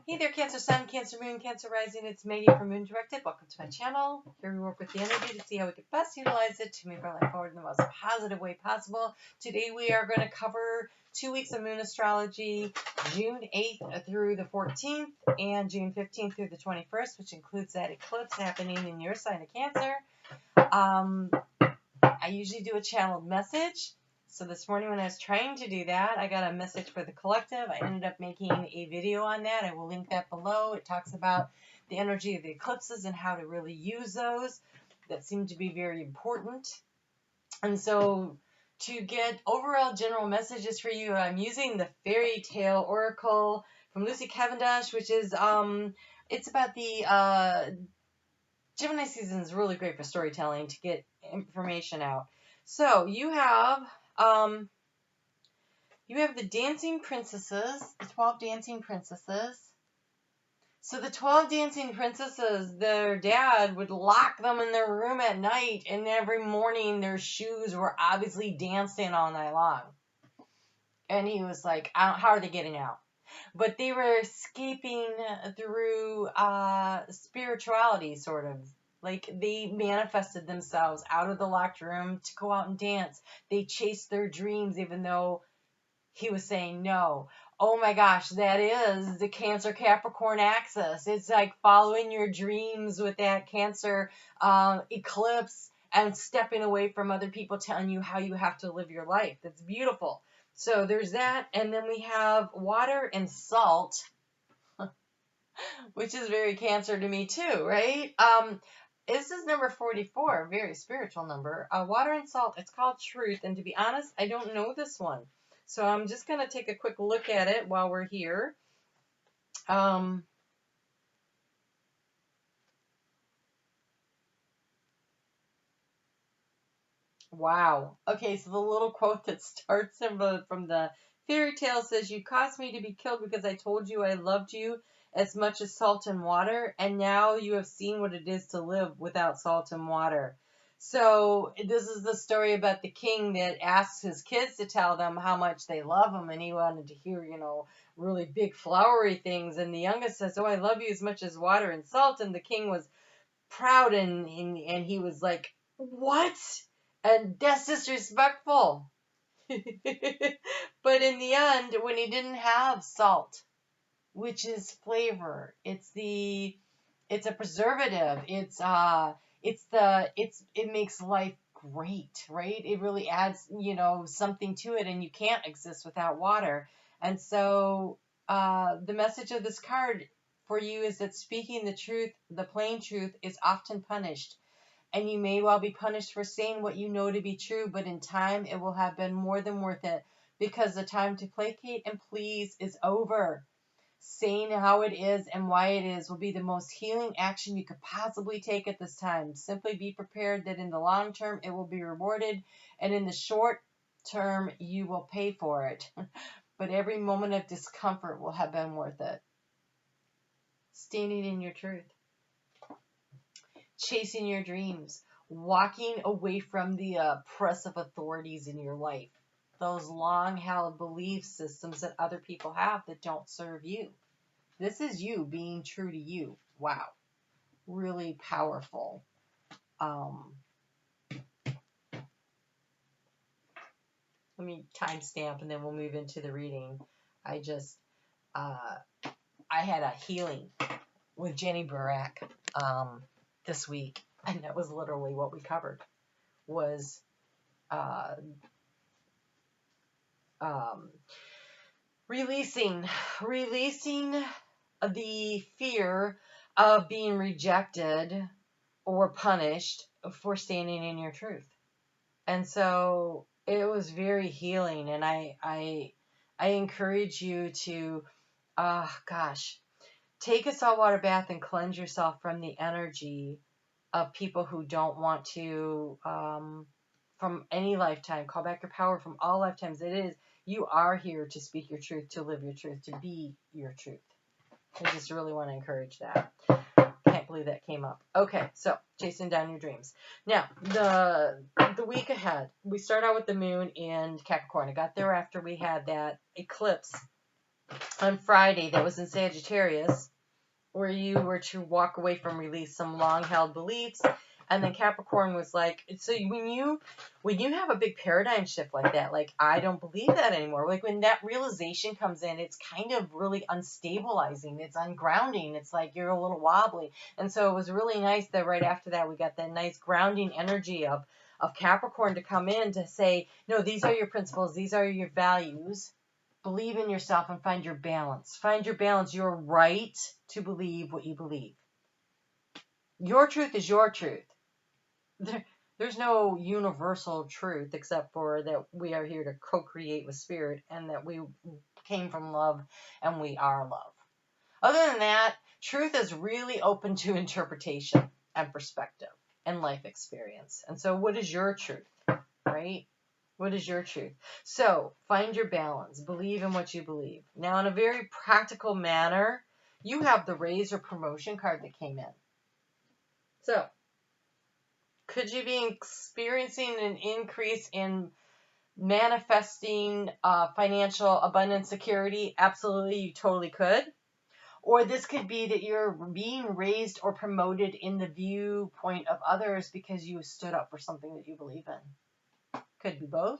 Hey there, Cancer Sun, Cancer Moon, Cancer Rising. It's Maggie from Moon Directed. Welcome to my channel. Here we work with the energy to see how we can best utilize it to move our life forward in the most positive way possible. Today we are going to cover 2 weeks of Moon Astrology, June 8th through the 14th and June 15th through the 21st, which includes that eclipse happening in your sign of Cancer. I usually do a channeled message. So this morning when I was trying to do that, I got a message for the collective. I ended up making a video on that. I will link that below. It talks about the energy of the eclipses and how to really use those. That seem to be very important. And so to get overall general messages for you, I'm using the Fairy Tale Oracle from Lucy Cavendish, which is, it's about the, Gemini season is really great for storytelling to get information out. So you have the dancing princesses, the 12 dancing princesses. So the 12 dancing princesses, their dad would lock them in their room at night, and every morning their shoes were obviously dancing all night long. And he was like, how are they getting out? But they were escaping through spirituality, sort of. Like, they manifested themselves out of the locked room to go out and dance. They chased their dreams, even though he was saying no. Oh my gosh, that is the Cancer Capricorn axis. It's like following your dreams with that Cancer eclipse and stepping away from other people telling you how you have to live your life. That's beautiful. So there's that. And then we have water and salt, which is very Cancer to me too, right? This is number 44, a very spiritual number. Water and salt, it's called Truth. And to be honest, I don't know this one. So I'm just going to take a quick look at it while we're here. Wow. Okay, so the little quote that starts from the fairy tale says, "You caused me to be killed because I told you I loved you as much as salt and water, and now you have seen what it is to live without salt and water." So this is the story about the king that asks his kids to tell them how much they love him, and he wanted to hear, really big flowery things. And the youngest says, "Oh, I love you as much as water and salt." And the king was proud, and he was like, "What?" And that's disrespectful. But in the end, when he didn't have salt, which is flavor, it's a preservative. It makes life great, right? It really adds, something to it, and you can't exist without water. And so the message of this card for you is that speaking the truth, the plain truth, is often punished. And you may well be punished for saying what you know to be true, but in time it will have been more than worth it, because the time to placate and please is over. Saying how it is and why it is will be the most healing action you could possibly take at this time. Simply be prepared that in the long term it will be rewarded, and in the short term you will pay for it. But every moment of discomfort will have been worth it. Standing in your truth. Chasing your dreams. Walking away from the oppressive authorities in your life. Those long-held belief systems that other people have that don't serve you. This is you being true to you. Wow. Really powerful. Let me timestamp and then we'll move into the reading. I had a healing with Jenny Barak this week, and that was literally what we covered, was releasing the fear of being rejected or punished for standing in your truth. And so it was very healing, and I encourage you to take a saltwater bath and cleanse yourself from the energy of people who don't want to, from any lifetime. Call back your power from all lifetimes. You are here to speak your truth, to live your truth, to be your truth. I just really want to encourage that. Can't believe that came up. Okay, so chasing down your dreams. Now, the week ahead, we start out with the moon in Capricorn. I got there after we had that eclipse on Friday that was in Sagittarius, where you were to walk away from, release some long-held beliefs. And then Capricorn was like, so when you have a big paradigm shift like that, like, I don't believe that anymore. Like, when that realization comes in, it's kind of really unstabilizing. It's ungrounding. It's like you're a little wobbly. And so it was really nice that right after that, we got that nice grounding energy of Capricorn to come in to say, no, these are your principles. These are your values. Believe in yourself and find your balance. Find your balance. You're right to believe what you believe. Your truth is your truth. There's no universal truth except for that we are here to co-create with spirit and that we came from love and we are love. Other than that, truth is really open to interpretation and perspective and life experience. And so what is your truth, right? What is your truth? So find your balance. Believe in what you believe. Now, in a very practical manner, you have the raise or promotion card that came in. So could you be experiencing an increase in manifesting financial abundance, security? Absolutely, you totally could. Or this could be that you're being raised or promoted in the viewpoint of others because you stood up for something that you believe in. Could be both.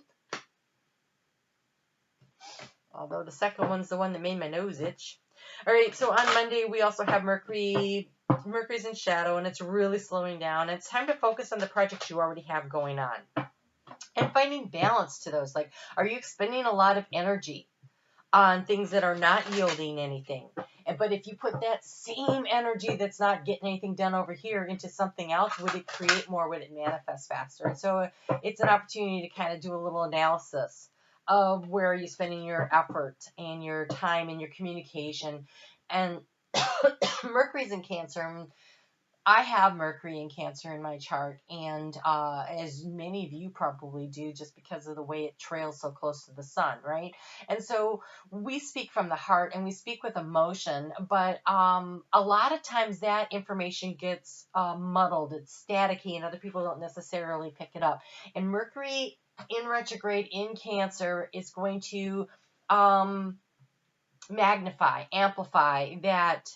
Although the second one's the one that made my nose itch. All right, so on Monday, we also have Mercury. Mercury's in shadow, and it's really slowing down. It's time to focus on the projects you already have going on and finding balance to those. Like, are you expending a lot of energy on things that are not yielding anything? But if you put that same energy that's not getting anything done over here into something else, would it create more? Would it manifest faster? And so it's an opportunity to kind of do a little analysis of where you're spending your effort and your time and your communication. And Mercury's in Cancer. And I have Mercury in Cancer in my chart, and as many of you probably do, just because of the way it trails so close to the sun, right? And so we speak from the heart and we speak with emotion, but a lot of times that information gets muddled, it's staticky, and other people don't necessarily pick it up. And Mercury in retrograde in Cancer is going to magnify, amplify that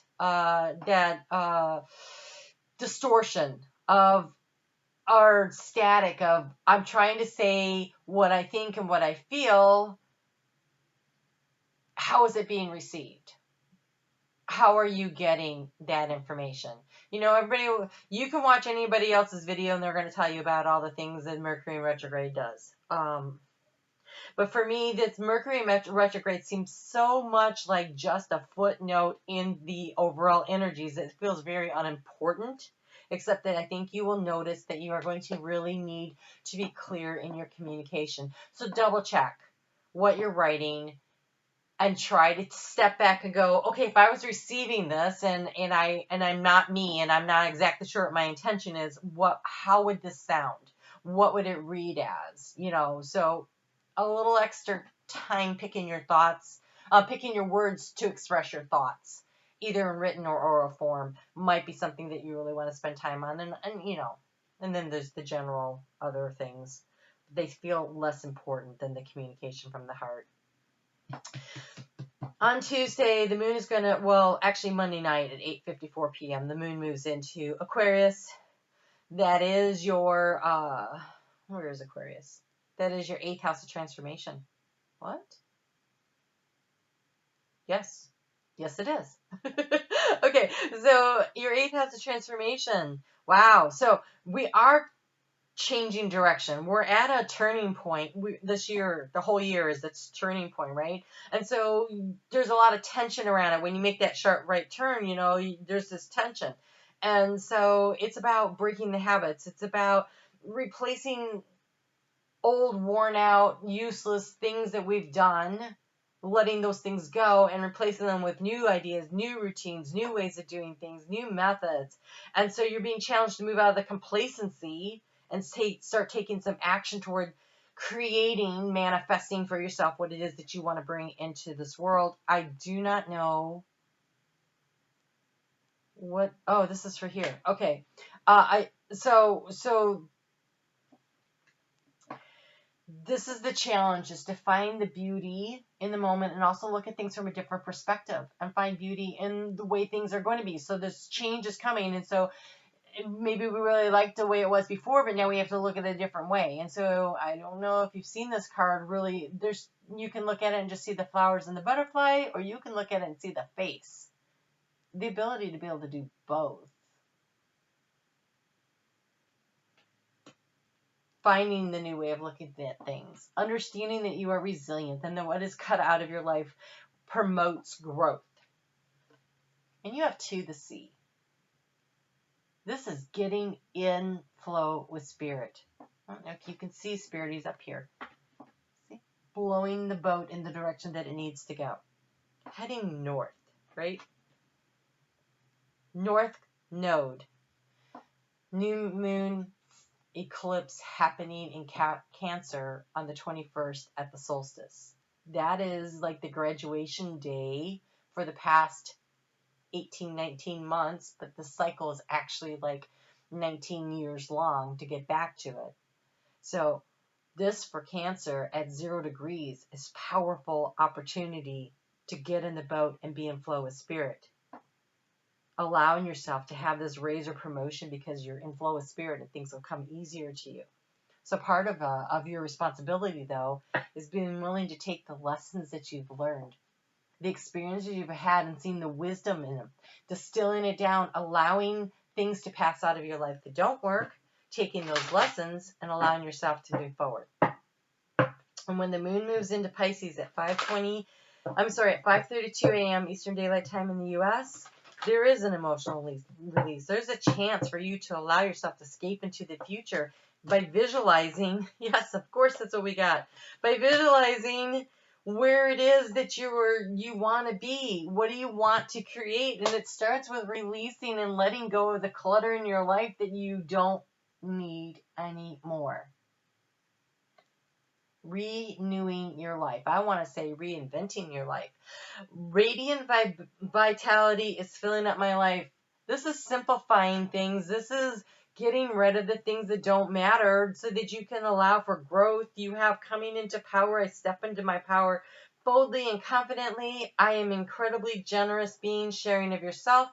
distortion of our static of I'm trying to say what I think and what I feel. How is it being received? How are you getting that information? You know, everybody, you can watch anybody else's video and they're going to tell you about all the things that Mercury in retrograde does. But for me, this Mercury retrograde seems so much like just a footnote in the overall energies. It feels very unimportant, except that I think you will notice that you are going to really need to be clear in your communication. So double check what you're writing and try to step back and go, okay, if I was receiving this and I'm not me and I'm not exactly sure what my intention is, how would this sound? What would it read as? You know, so a little extra time picking your thoughts, picking your words to express your thoughts, either in written or oral form, might be something that you really want to spend time on. And you know, and then there's the general other things. They feel less important than the communication from the heart. On Tuesday, the moon is going to, well, actually Monday night at 8:54 p.m., the moon moves into Aquarius. That is your, where is Aquarius? That is your 8th house of transformation. What? Yes. Yes, it is. Okay, so your 8th house of transformation. Wow. So we are changing direction. We're at a turning point. This year, the whole year is this turning point, right? And so there's a lot of tension around it. When you make that sharp right turn, you know, there's this tension. And so it's about breaking the habits. It's about replacing old, worn out, useless things that we've done, letting those things go and replacing them with new ideas, new routines, new ways of doing things, new methods. And so you're being challenged to move out of the complacency and start taking some action toward creating, manifesting for yourself what it is that you want to bring into this world. I do not know what, oh, this is for here. Okay. So this is the challenge, is to find the beauty in the moment and also look at things from a different perspective and find beauty in the way things are going to be. So this change is coming, and so maybe we really liked the way it was before, but now we have to look at it a different way. And so I don't know if you've seen this card. Really, you can look at it and just see the flowers and the butterfly, or you can look at it and see the face. The ability to be able to do both. Finding the new way of looking at things. Understanding that you are resilient and that what is cut out of your life promotes growth. And you have two, the sea. This is getting in flow with spirit. I don't know if you can see spirit, he's up here. See? Blowing the boat in the direction that it needs to go. Heading north, right? North node. New moon eclipse happening in Cancer on the 21st at the solstice. That is like the graduation day for the past 18, 19 months, but the cycle is actually like 19 years long to get back to it. So this for Cancer at 0 degrees is powerful opportunity to get in the boat and be in flow with spirit. Allowing yourself to have this raise or promotion because you're in flow with spirit and things will come easier to you. So part of your responsibility, though, is being willing to take the lessons that you've learned, the experiences you've had and seeing the wisdom in them, distilling it down, allowing things to pass out of your life that don't work, taking those lessons and allowing yourself to move forward. And when the moon moves into Pisces at 5:32 a.m. Eastern Daylight Time in the U.S., there is an emotional release. There's a chance for you to allow yourself to escape into the future by visualizing. Yes, of course, that's what we got. By visualizing where it is that you want to be. What do you want to create? And it starts with releasing and letting go of the clutter in your life that you don't need anymore. Renewing your life. I want to say reinventing your life. Radiant vitality is filling up my life. This is simplifying things. This is getting rid of the things that don't matter so that you can allow for growth. You have coming into power. I step into my power boldly and confidently. I am incredibly generous being, sharing of yourself.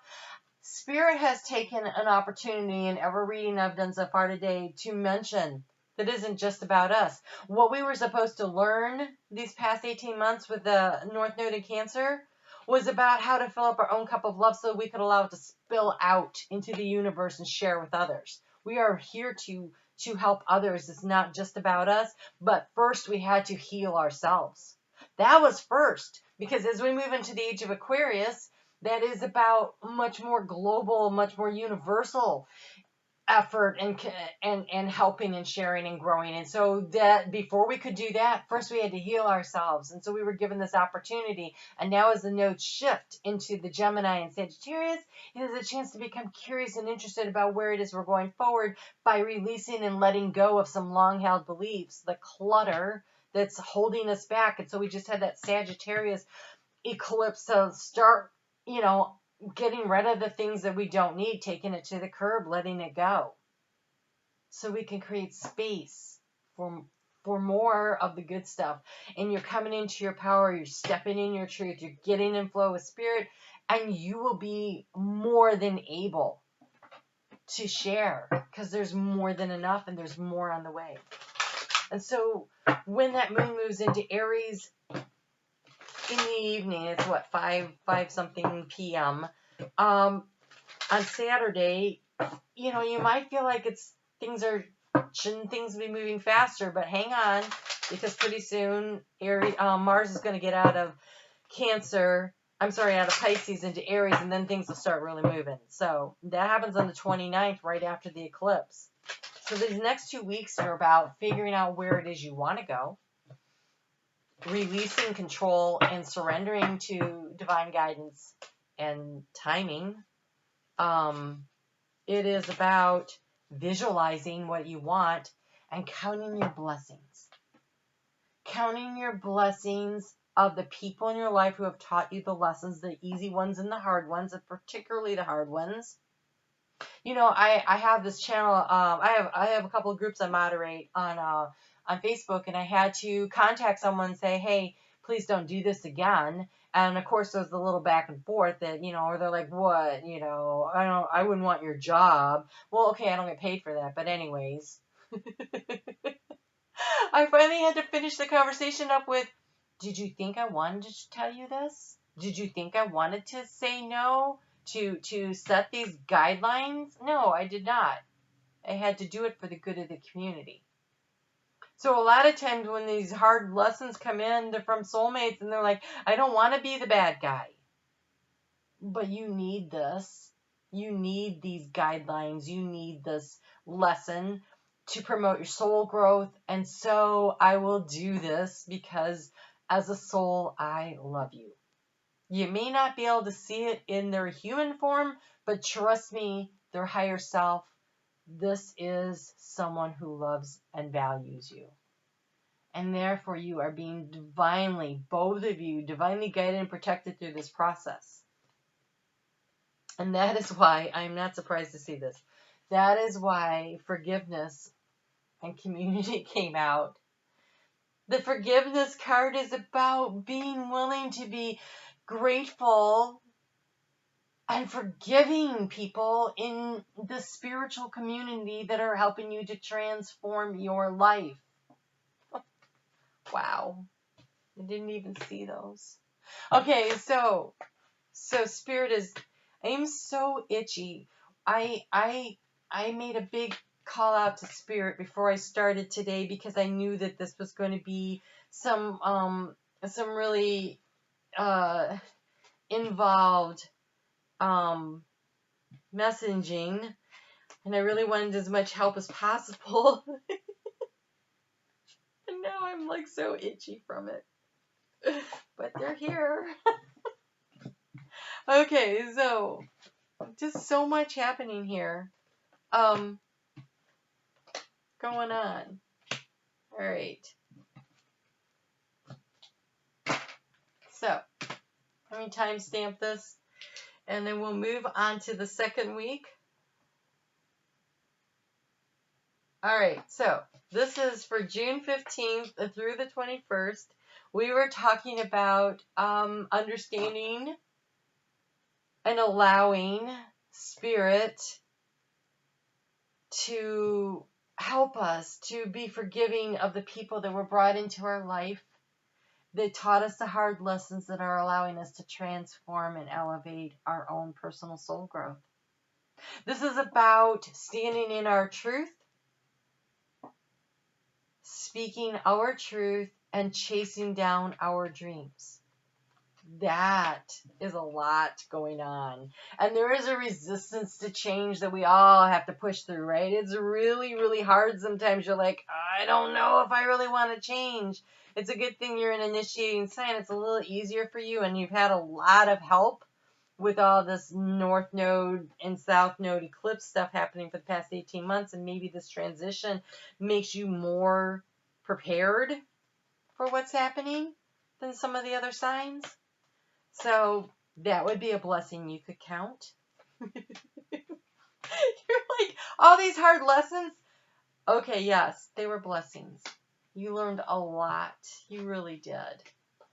Spirit has taken an opportunity in every reading I've done so far today to mention that isn't just about us. What we were supposed to learn these past 18 months with the North Node in Cancer was about how to fill up our own cup of love so we could allow it to spill out into the universe and share with others. We are here to help others. It's not just about us, but first we had to heal ourselves. That was first, because as we move into the age of Aquarius, that is about much more global, much more universal effort and helping and sharing and growing. And so that before we could do that, first we had to heal ourselves. And so we were given this opportunity. And now as the nodes shift into the Gemini and Sagittarius, it is a chance to become curious and interested about where it is we're going forward by releasing and letting go of some long-held beliefs, the clutter that's holding us back. And so we just had that Sagittarius eclipse to start, getting rid of the things that we don't need, taking it to the curb, letting it go. So we can create space for more of the good stuff. And you're coming into your power, you're stepping in your truth, you're getting in flow with spirit, and you will be more than able to share because there's more than enough and there's more on the way. And so when that moon moves into Aries, in the evening, it's 5 something p.m. On Saturday, you might feel like shouldn't things be moving faster, but hang on, because pretty soon Mars is going to get out of Pisces into Aries, and then things will start really moving. So that happens on the 29th, right after the eclipse. So these next 2 weeks are about figuring out where it is you want to go, releasing control and surrendering to divine guidance and timing. It is about visualizing what you want and counting your blessings. Counting your blessings of the people in your life who have taught you the lessons, the easy ones and the hard ones, and particularly the hard ones. I have this channel. I have a couple of groups I moderate on on Facebook, and I had to contact someone and say, hey, please don't do this again. And of course, there's the little back and forth that, or they're like, what, I wouldn't want your job. Well, okay, I don't get paid for that. But anyways, I finally had to finish the conversation up with, did you think I wanted to tell you this? Did you think I wanted to say no, to set these guidelines? No, I did not. I had to do it for the good of the community. So a lot of times when these hard lessons come in, they're from soulmates, and they're like, I don't want to be the bad guy. But you need this. You need these guidelines. You need this lesson to promote your soul growth. And so I will do this because as a soul, I love you. You may not be able to see it in their human form, but trust me, their higher self, this is someone who loves and values you. And therefore you are being divinely, both of you, divinely guided and protected through this process. And that is why I'm not surprised to see this. That is why forgiveness and community came out. The forgiveness card is about being willing to be grateful and forgiving people in the spiritual community that are helping you to transform your life. Wow. I didn't even see those. Okay, so Spirit is, I'm so itchy. I made a big call out to Spirit before I started today because I knew that this was going to be some really involved messaging, and I really wanted as much help as possible. And now I'm like so itchy from it. But they're here. Okay, so just so much happening here. Going on. All right. So, let me timestamp this, and then we'll move on to the second week. All right, so this is for June 15th through the 21st. We were talking about understanding and allowing Spirit to help us to be forgiving of the people that were brought into our life that taught us the hard lessons that are allowing us to transform and elevate our own personal soul growth. This is about standing in our truth, speaking our truth, and chasing down our dreams. That is a lot going on. And there is a resistance to change that we all have to push through, right? It's really, really hard sometimes. You're like, I don't know if I really want to change. It's a good thing you're an initiating sign. It's a little easier for you, and you've had a lot of help with all this North Node and South Node eclipse stuff happening for the past 18 months, and maybe this transition makes you more prepared for what's happening than some of the other signs. So that would be a blessing you could count. You're like, all these hard lessons? Okay, yes, they were blessings. You learned a lot. You really did.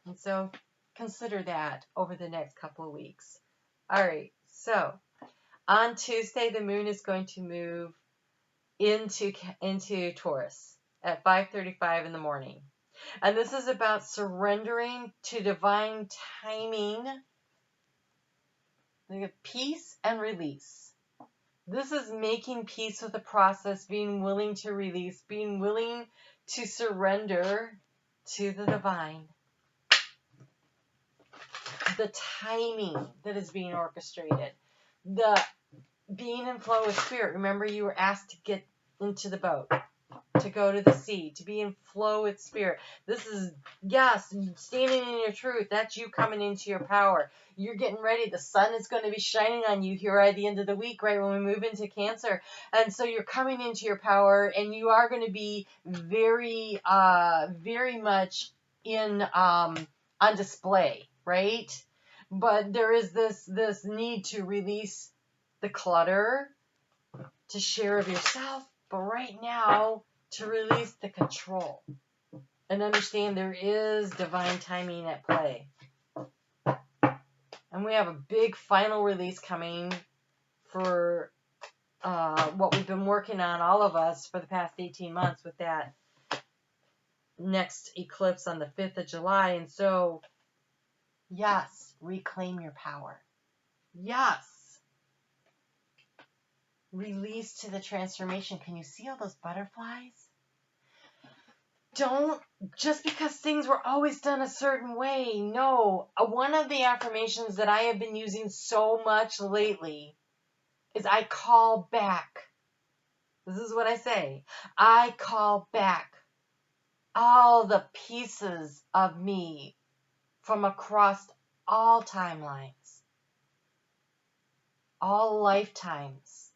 And so consider that over the next couple of weeks. All right, so on Tuesday, the moon is going to move into Taurus at 5:35 in the morning. And this is about surrendering to divine timing, like peace and release. This is making peace with the process, being willing to release, being willing to surrender to the divine. The timing that is being orchestrated. The being in flow with Spirit. Remember, you were asked to get into the boat, to go to the sea, to be in flow with Spirit. This is, yes, standing in your truth. That's you coming into your power. You're getting ready. The sun is going to be shining on you here at the end of the week, right, when we move into Cancer. And so you're coming into your power, and you are going to be very, very much on display, right? But there is this need to release the clutter, to share of yourself, but right now, to release the control and understand there is divine timing at play. And we have a big final release coming for what we've been working on, all of us, for the past 18 months with that next eclipse on the 5th of July. And so, yes, reclaim your power. Yes. Release to the transformation. Can you see all those butterflies? Don't, just because things were always done a certain way. No. One of the affirmations that I have been using so much lately is I call back. This is what I say. I call back all the pieces of me from across all timelines, all lifetimes.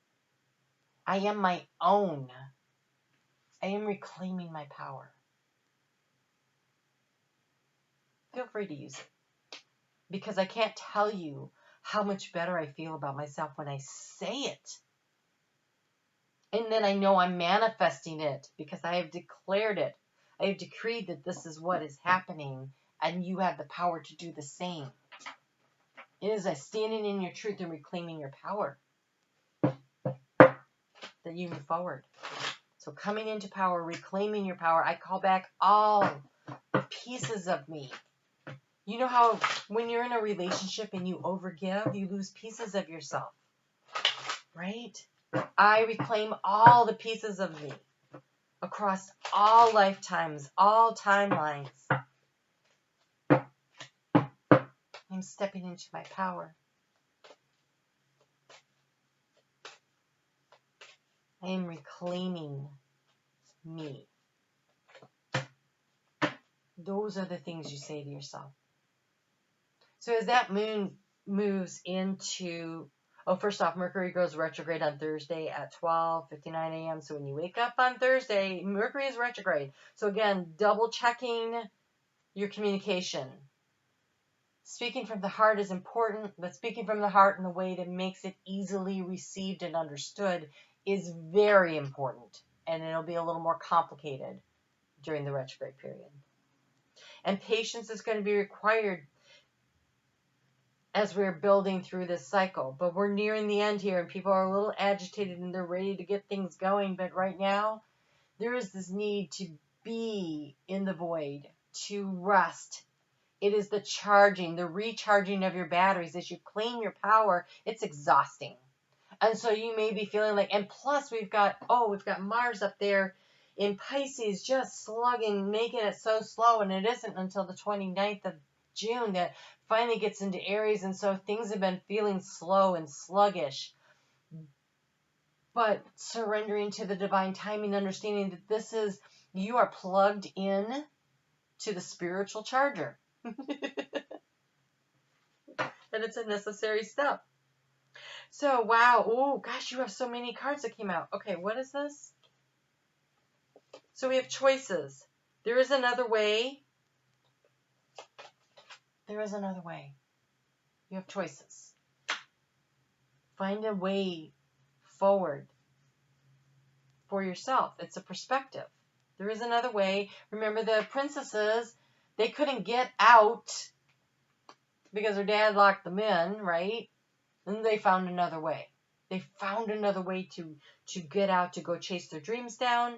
I am my own. I am reclaiming my power. Feel free to use it, because I can't tell you how much better I feel about myself when I say it. And then I know I'm manifesting it because I have declared it. I have decreed that this is what is happening, and you have the power to do the same. It is a standing in your truth and reclaiming your power that you move forward. So coming into power, reclaiming your power, I call back all the pieces of me. You know how when you're in a relationship and you overgive, you lose pieces of yourself, right? I reclaim all the pieces of me across all lifetimes, all timelines. I'm stepping into my power. I am reclaiming me. Those are the things you say to yourself. So as that moon moves into, first off, Mercury goes retrograde on Thursday at 12:59 a.m. So when you wake up on Thursday, Mercury is retrograde. So again, double checking your communication. Speaking from the heart is important, but speaking from the heart in a way that makes it easily received and understood is very important. And it'll be a little more complicated during the retrograde period. And patience is going to be required as we're building through this cycle. But we're nearing the end here, and people are a little agitated and they're ready to get things going. But right now, there is this need to be in the void, to rest. It is the charging, the recharging of your batteries. As you claim your power, it's exhausting. And so you may be feeling like, and plus we've got Mars up there in Pisces just slugging, making it so slow, and it isn't until the 29th of June that finally gets into Aries, and so things have been feeling slow and sluggish. But surrendering to the divine timing, understanding that this is, you are plugged in to the spiritual charger. And it's a necessary step. So, wow. Oh, gosh, you have so many cards that came out. Okay, what is this? So we have choices. There is another way. There is another way. You have choices. Find a way forward for yourself. It's a perspective. There is another way. Remember, the princesses, they couldn't get out because their dad locked them in, right? And they found another way. They found another way to get out, to go chase their dreams down.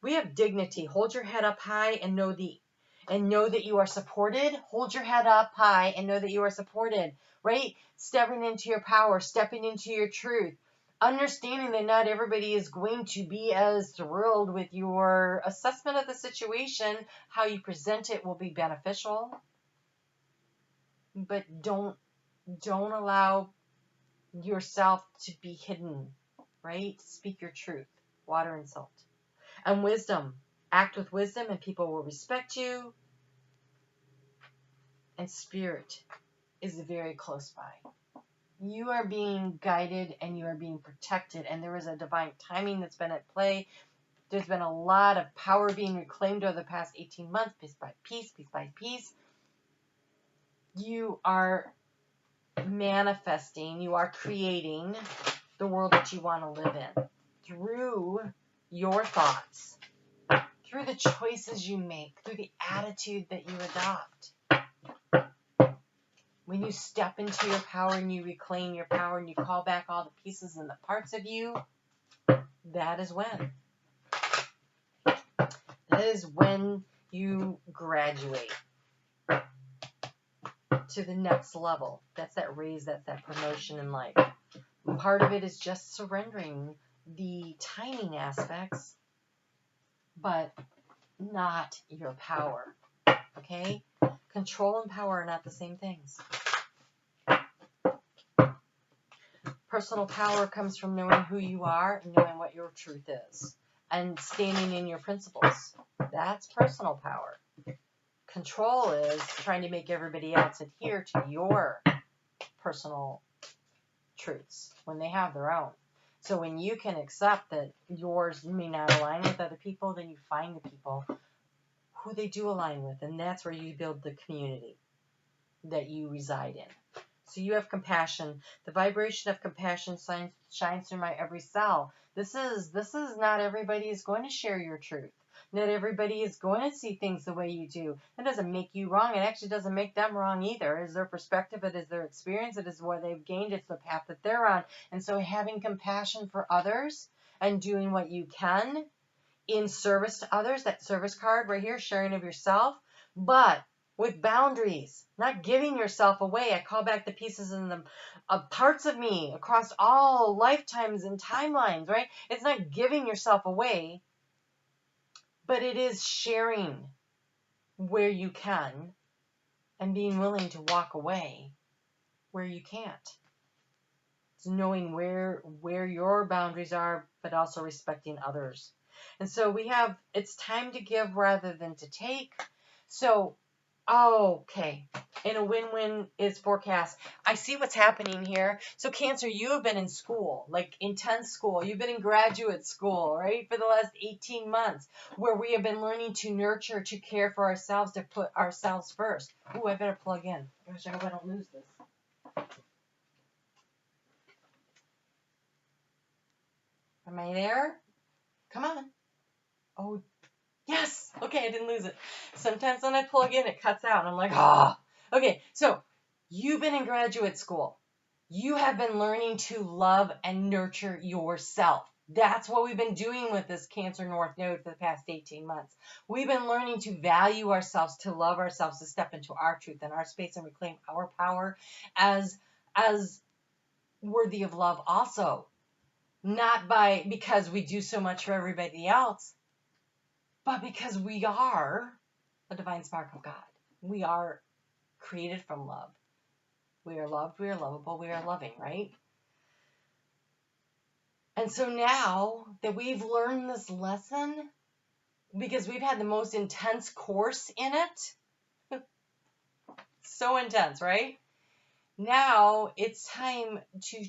We have dignity. Hold your head up high and know that you are supported. Hold your head up high and know that you are supported, right? Stepping into your power, stepping into your truth. Understanding that not everybody is going to be as thrilled with your assessment of the situation. How you present it will be beneficial. But don't allow yourself to be hidden, right? Speak your truth. Water and salt. And wisdom. Act with wisdom and people will respect you. And spirit is very close by. You are being guided and you are being protected, and there is a divine timing that's been at play. There's been a lot of power being reclaimed over the past 18 months, piece by piece, piece by piece. You are manifesting, you are creating the world that you want to live in through your thoughts, through the choices you make, through the attitude that you adopt. When you step into your power and you reclaim your power and you call back all the pieces and the parts of you, that is when. That is when you graduate to the next level. That's that raise, that's that promotion in life. And part of it is just surrendering the timing aspects, but not your power. Okay? Control and power are not the same things. Personal power comes from knowing who you are and knowing what your truth is and standing in your principles. That's personal power. Control is trying to make everybody else adhere to your personal truths when they have their own. So when you can accept that yours may not align with other people, then you find the people who they do align with, and that's where you build the community that you reside in. So you have compassion. The vibration of compassion shines through my every cell. This is not everybody is going to share your truth. Not everybody is going to see things the way you do. It doesn't make you wrong. It actually doesn't make them wrong either. It is their perspective. It is their experience. It is what they've gained. It's the path that they're on. And so having compassion for others and doing what you can in service to others, that service card right here, sharing of yourself, but with boundaries, not giving yourself away. I call back the pieces and the parts of me across all lifetimes and timelines, right? It's not giving yourself away, but it is sharing where you can and being willing to walk away where you can't. It's knowing where your boundaries are, but also respecting others. And so we have, it's time to give rather than to take. So, okay. And a win-win is forecast. I see what's happening here. So Cancer, you have been in school, like intense school. You've been in graduate school, right? For the last 18 months, where we have been learning to nurture, to care for ourselves, to put ourselves first. Ooh, I better plug in. Gosh, I hope I don't lose this. Am I there? Come on. Oh, yes. Okay, I didn't lose it. Sometimes when I plug in, it cuts out. And I'm like, ah. Okay, so you've been in graduate school. You have been learning to love and nurture yourself. That's what we've been doing with this Cancer North Node for the past 18 months. We've been learning to value ourselves, to love ourselves, to step into our truth and our space and reclaim our power as worthy of love also. Not because we do so much for everybody else, but because we are a divine spark of God. We are created from love. We are loved, we are lovable, we are loving, right? And so now that we've learned this lesson, because we've had the most intense course in it, so intense, right? Now it's time to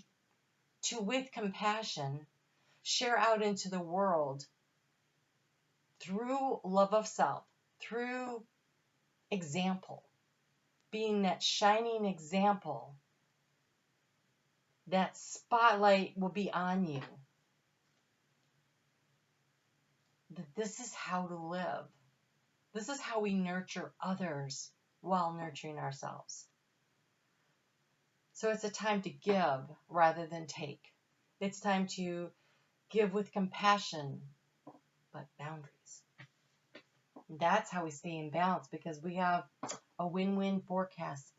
with compassion, share out into the world through love of self, through example, being that shining example. That spotlight will be on you. That this is how to live. This is how we nurture others while nurturing ourselves. So it's a time to give rather than take. It's time to give with compassion, but boundaries. That's how we stay in balance, because we have a win-win forecast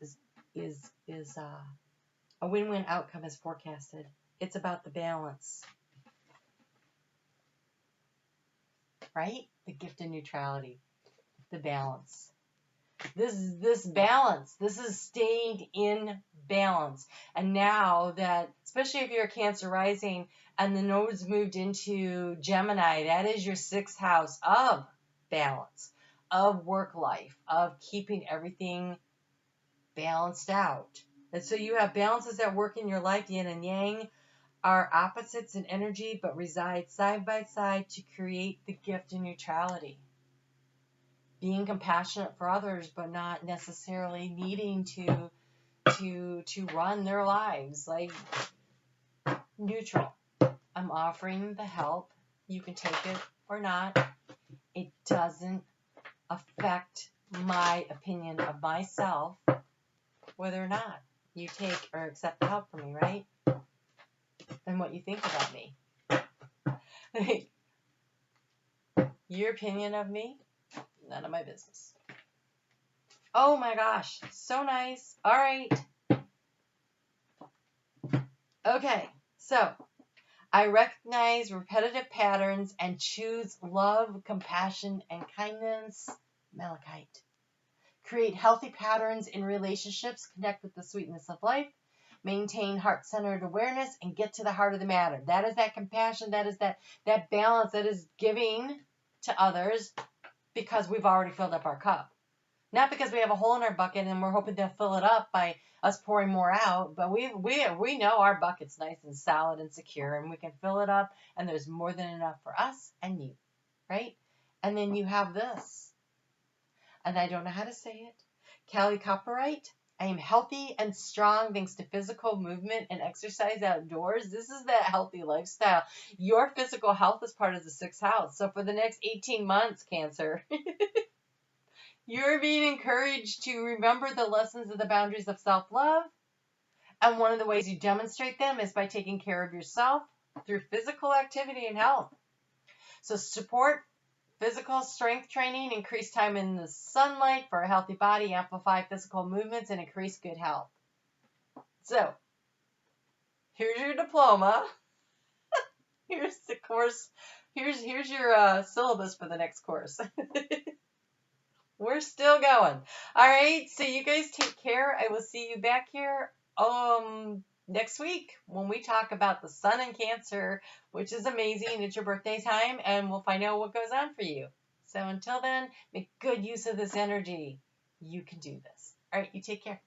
a win-win outcome is forecasted. It's about the balance. Right? The gift of neutrality. The balance. This balance. This is staying in balance. And now that, especially if you're a Cancer rising and the nodes moved into Gemini, that is your 6th house of balance, of work life, of keeping everything balanced out. And so you have balances that work in your life. Yin and Yang are opposites in energy, but reside side by side to create the gift of neutrality. Being compassionate for others, but not necessarily needing to run their lives. Like neutral. I'm offering the help. You can take it or not. it doesn't affect my opinion of myself whether or not you take or accept the help from me, right? And what you think about me. Your opinion of me, none of my business. Oh my gosh, so nice. All right. Okay, so I recognize repetitive patterns and choose love, compassion, and kindness. Malachite. Create healthy patterns in relationships, connect with the sweetness of life, maintain heart-centered awareness, and get to the heart of the matter. That is that compassion, that is that balance, that is giving to others because we've already filled up our cup. Not because we have a hole in our bucket and we're hoping to fill it up by us pouring more out, but we know our bucket's nice and solid and secure, and we can fill it up, and there's more than enough for us and you, right? And then you have this, and I don't know how to say it, Calicopperite. I am healthy and strong thanks to physical movement and exercise outdoors. This is that healthy lifestyle. Your physical health is part of the 6th house. So for the next 18 months, Cancer, you're being encouraged to remember the lessons of the boundaries of self-love. And one of the ways you demonstrate them is by taking care of yourself through physical activity and health. So support physical strength training, increase time in the sunlight for a healthy body, amplify physical movements, and increase good health. So here's your diploma. Here's the course. Here's your syllabus for the next course. We're still going. All right, so you guys take care. I will see you back here next week when we talk about the sun in Cancer, which is amazing. It's your birthday time, and we'll find out what goes on for you. So until then, make good use of this energy. You can do this. All right, you take care.